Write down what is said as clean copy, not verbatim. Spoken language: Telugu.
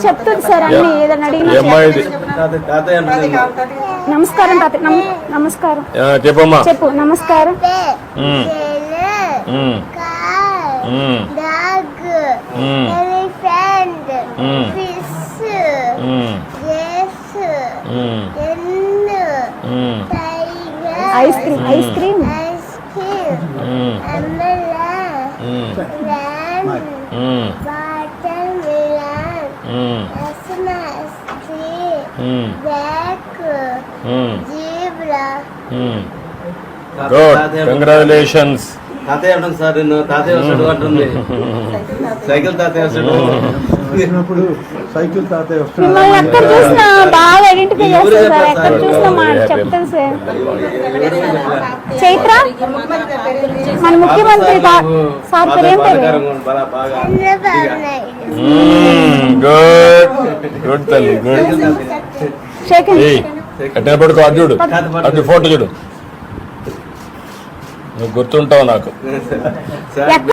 చెప్తుంది సార్ అన్ని ఏదైనా అడిగినా. నమస్కారం తాత. నమస్కారం చెప్పమ్మా. చెప్పు. నమస్కారం. Ice cream. Ice cream. Good, congratulations. తాతయ్య అంటాను సార్, నేను తాతయ్య వస్తాడు అంటుంది. సైకిల్ తాతయ్య వస్తాడు. సైకిల్ తాతయ్య వస్తాడు. మిమ్మల్ని ఎక్కడ చూసినా బాగా ఐడెంటిఫై చేస్తారు సార్. ఎక్కడ చూసినా మా చెప్తాను సార్. చైత్ర మన ముఖ్యమంత్రి సార్ పేరు ఏం పేరు? గుడ్ గుడ్ తల్లి, గుడ్. ఎట్లా పడుకో, అటు చూడు, అటు ఫోటో చూడు. నువ్వు గుర్తుంటావు నాకు.